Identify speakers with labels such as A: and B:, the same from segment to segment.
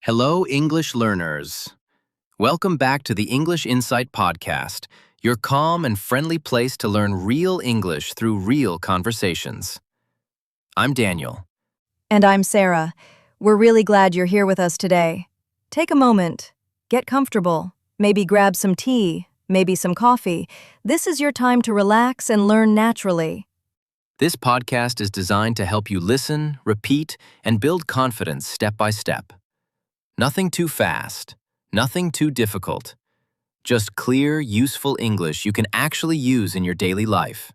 A: Hello, English learners. Welcome back to the English Insight Podcast, your calm and friendly place to learn real English through real conversations. I'm Daniel.
B: And I'm Sarah. We're really glad you're here with us today. Take a moment, get comfortable, maybe grab some tea, maybe some coffee. This is your time to relax and learn naturally.
A: This podcast is designed to help you listen, repeat, and build confidence step by step. Nothing too fast, nothing too difficult. Just clear, useful English you can actually use in your daily life.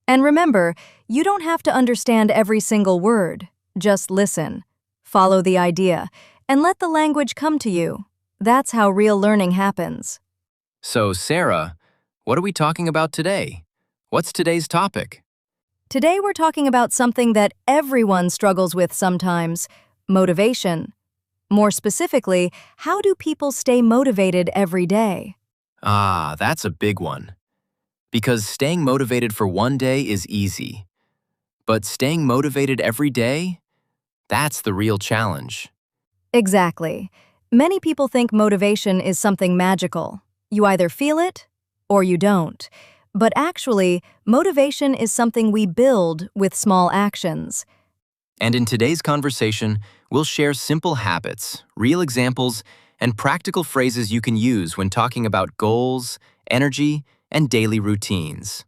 B: And remember, you don't have to understand every single word. Just listen, follow the idea, and let the language come to you. That's how real learning happens.
A: So, Sarah, what are we talking about today? What's today's topic?
B: Today we're talking about something that everyone struggles with sometimes: motivation. More specifically, how do people stay motivated every day?
A: That's a big one. Because staying motivated for one day is easy. But staying motivated every day? That's the real challenge.
B: Exactly. Many people think motivation is something magical. You either feel it or you don't. But actually, motivation is something we build with small actions.
A: And in today's conversation, we'll share simple habits, real examples, and practical phrases you can use when talking about goals, energy, and daily routines.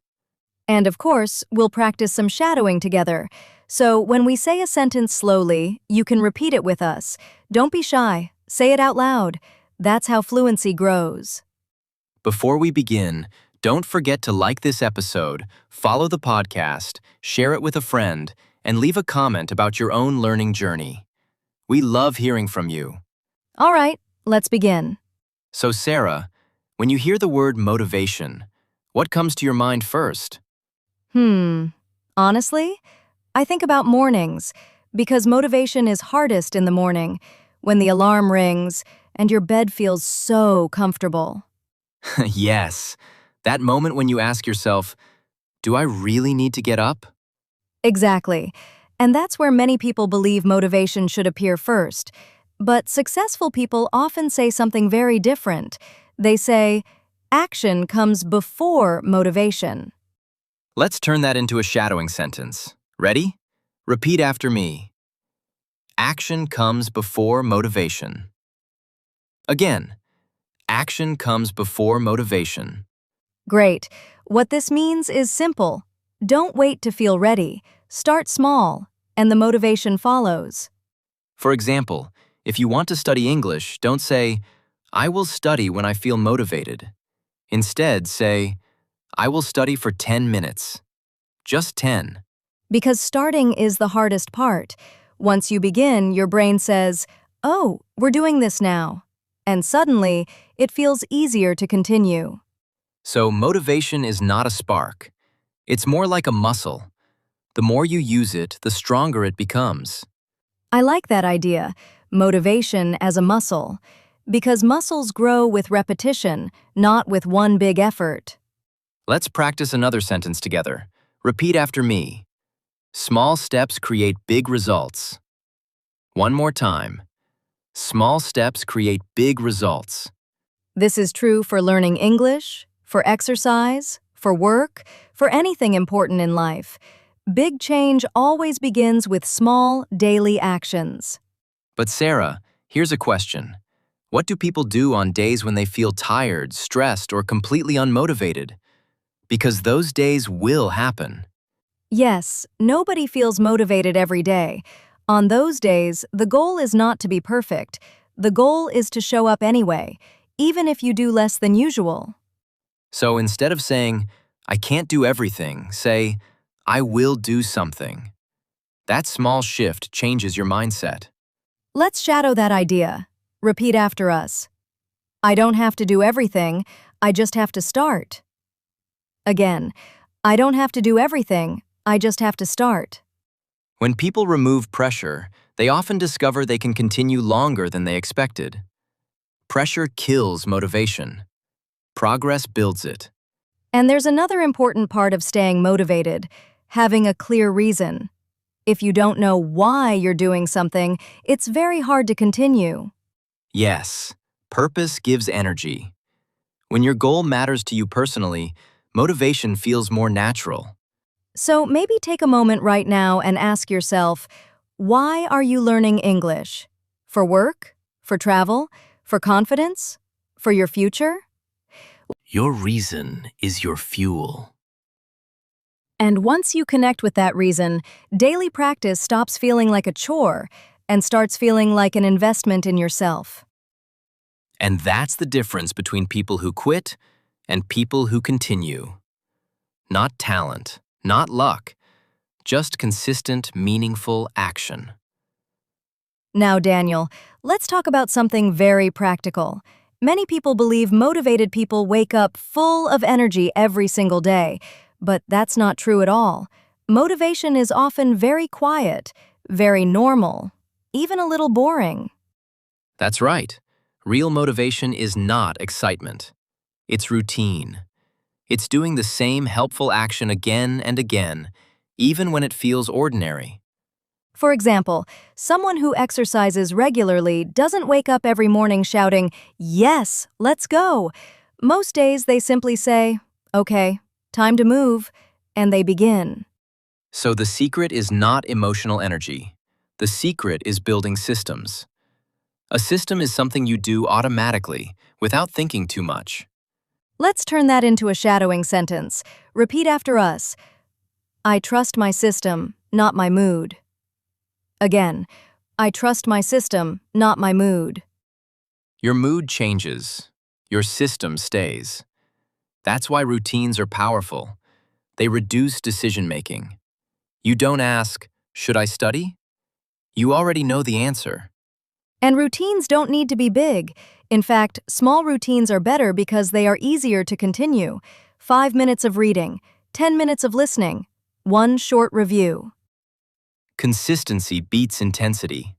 B: And of course, we'll practice some shadowing together. So when we say a sentence slowly, you can repeat it with us. Don't be shy. Say it out loud. That's how fluency grows.
A: Before we begin, don't forget to like this episode, follow the podcast, share it with a friend, and leave a comment about your own learning journey. We love hearing from you.
B: All right, let's begin.
A: So, Sarah, when you hear the word motivation, what comes to your mind first?
B: Honestly, I think about mornings, because motivation is hardest in the morning, when the alarm rings and your bed feels so comfortable.
A: Yes, that moment when you ask yourself, do I really need to get up?
B: Exactly. And that's where many people believe motivation should appear first. But successful people often say something very different. They say, action comes before motivation.
A: Let's turn that into a shadowing sentence. Ready? Repeat after me. Action comes before motivation. Again, action comes before motivation.
B: Great. What this means is simple. Don't wait to feel ready. Start small, and the motivation follows.
A: For example, if you want to study English, don't say, I will study when I feel motivated. Instead, say, I will study for 10 minutes. Just 10.
B: Because starting is the hardest part. Once you begin, your brain says, oh, we're doing this now. And suddenly, it feels easier to continue.
A: So motivation is not a spark. It's more like a muscle. The more you use it, the stronger it becomes.
B: I like that idea, motivation as a muscle, because muscles grow with repetition, not with one big effort.
A: Let's practice another sentence together. Repeat after me. Small steps create big results. One more time. Small steps create big results.
B: This is true for learning English, for exercise, for work, for anything important in life. Big change always begins with small, daily actions.
A: But Sarah, here's a question. What do people do on days when they feel tired, stressed, or completely unmotivated? Because those days will happen.
B: Yes, nobody feels motivated every day. On those days, the goal is not to be perfect. The goal is to show up anyway, even if you do less than usual.
A: So instead of saying, I can't do everything, say, I will do something. That small shift changes your mindset.
B: Let's shadow that idea. Repeat after us. I don't have to do everything, I just have to start. Again, I don't have to do everything, I just have to start.
A: When people remove pressure, they often discover they can continue longer than they expected. Pressure kills motivation. Progress builds it.
B: And there's another important part of staying motivated: having a clear reason. If you don't know why you're doing something, it's very hard to continue.
A: Yes, purpose gives energy. When your goal matters to you personally, motivation feels more natural.
B: So maybe take a moment right now and ask yourself, why are you learning English? For work? For travel? For confidence? For your future?
A: Your reason is your fuel.
B: And once you connect with that reason, daily practice stops feeling like a chore and starts feeling like an investment in yourself.
A: And that's the difference between people who quit and people who continue. Not talent, not luck, just consistent, meaningful action.
B: Now, Daniel, let's talk about something very practical. Many people believe motivated people wake up full of energy every single day, but that's not true at all. Motivation is often very quiet, very normal, even a little boring.
A: That's right. Real motivation is not excitement. It's routine. It's doing the same helpful action again and again, even when it feels ordinary.
B: For example, someone who exercises regularly doesn't wake up every morning shouting, "Yes, let's go." Most days they simply say, "Okay, time to move," and they begin.
A: So the secret is not emotional energy. The secret is building systems. A system is something you do automatically, without thinking too much.
B: Let's turn that into a shadowing sentence. Repeat after us. I trust my system, not my mood. Again, I trust my system, not my mood.
A: Your mood changes. Your system stays. That's why routines are powerful. They reduce decision-making. You don't ask, should I study? You already know the answer.
B: And routines don't need to be big. In fact, small routines are better because they are easier to continue. 5 minutes of reading, 10 minutes of listening, one short review.
A: Consistency beats intensity.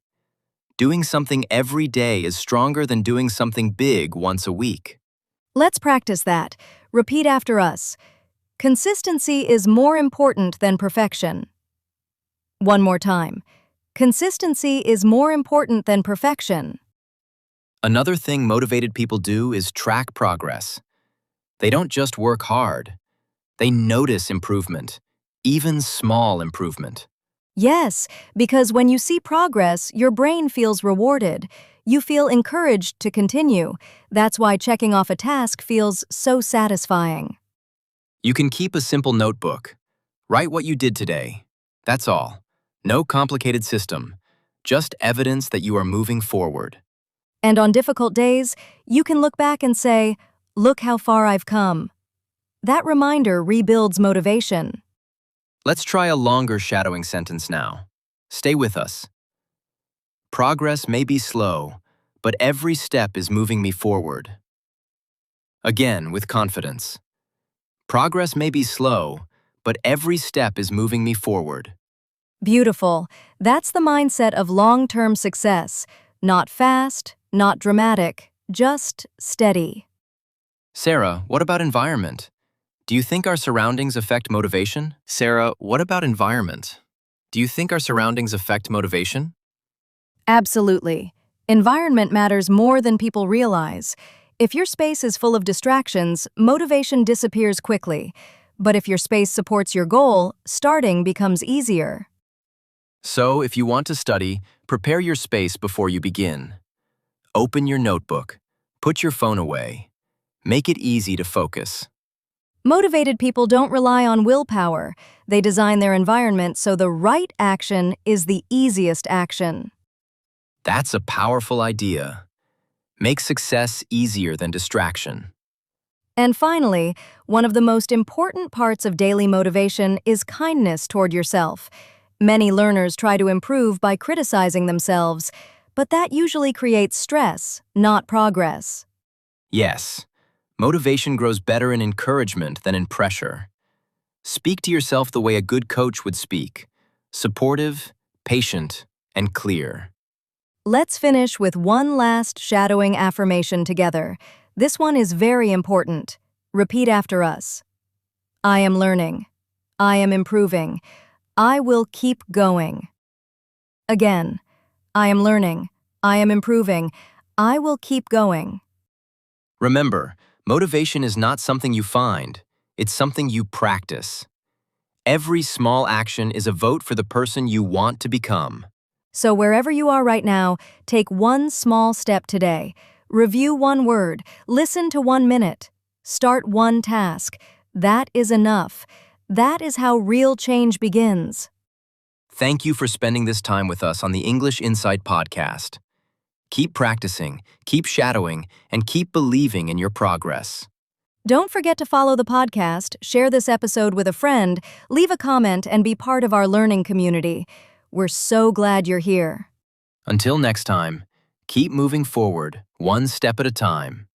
A: Doing something every day is stronger than doing something big once a week.
B: Let's practice that. Repeat after us. Consistency is more important than perfection. One more time. Consistency is more important than perfection.
A: Another thing motivated people do is track progress. They don't just work hard. They notice improvement, even small improvement.
B: Yes, because when you see progress, your brain feels rewarded. You feel encouraged to continue. That's why checking off a task feels so satisfying.
A: You can keep a simple notebook. Write what you did today. That's all. No complicated system. Just evidence that you are moving forward.
B: And on difficult days, you can look back and say, "Look how far I've come." That reminder rebuilds motivation.
A: Let's try a longer shadowing sentence now. Stay with us. Progress may be slow, but every step is moving me forward. Again, with confidence. Progress may be slow, but every step is moving me forward.
B: Beautiful. That's the mindset of long-term success. Not fast, not dramatic, just steady.
A: Sarah, what about environment? Do you think our surroundings affect motivation? Sarah, what about environment? Do you think our surroundings affect motivation?
B: Absolutely. Environment matters more than people realize. If your space is full of distractions, motivation disappears quickly. But if your space supports your goal, starting becomes easier.
A: So, if you want to study, prepare your space before you begin. Open your notebook. Put your phone away. Make it easy to focus.
B: Motivated people don't rely on willpower. They design their environment so the right action is the easiest action.
A: That's a powerful idea. Make success easier than distraction.
B: And finally, one of the most important parts of daily motivation is kindness toward yourself. Many learners try to improve by criticizing themselves, but that usually creates stress, not progress.
A: Yes, motivation grows better in encouragement than in pressure. Speak to yourself the way a good coach would speak, supportive, patient, and clear.
B: Let's finish with one last shadowing affirmation together. This one is very important. Repeat after us. I am learning. I am improving. I will keep going. Again. I am learning. I am improving. I will keep going.
A: Remember, motivation is not something you find, it's something you practice. Every small action is a vote for the person you want to become.
B: So wherever you are right now, take one small step today. Review one word, listen to 1 minute, start one task. That is enough. That is how real change begins.
A: Thank you for spending this time with us on the English Insight podcast. Keep practicing, keep shadowing, and keep believing in your progress.
B: Don't forget to follow the podcast, share this episode with a friend, leave a comment, and be part of our learning community. We're so glad you're here.
A: Until next time, keep moving forward, one step at a time.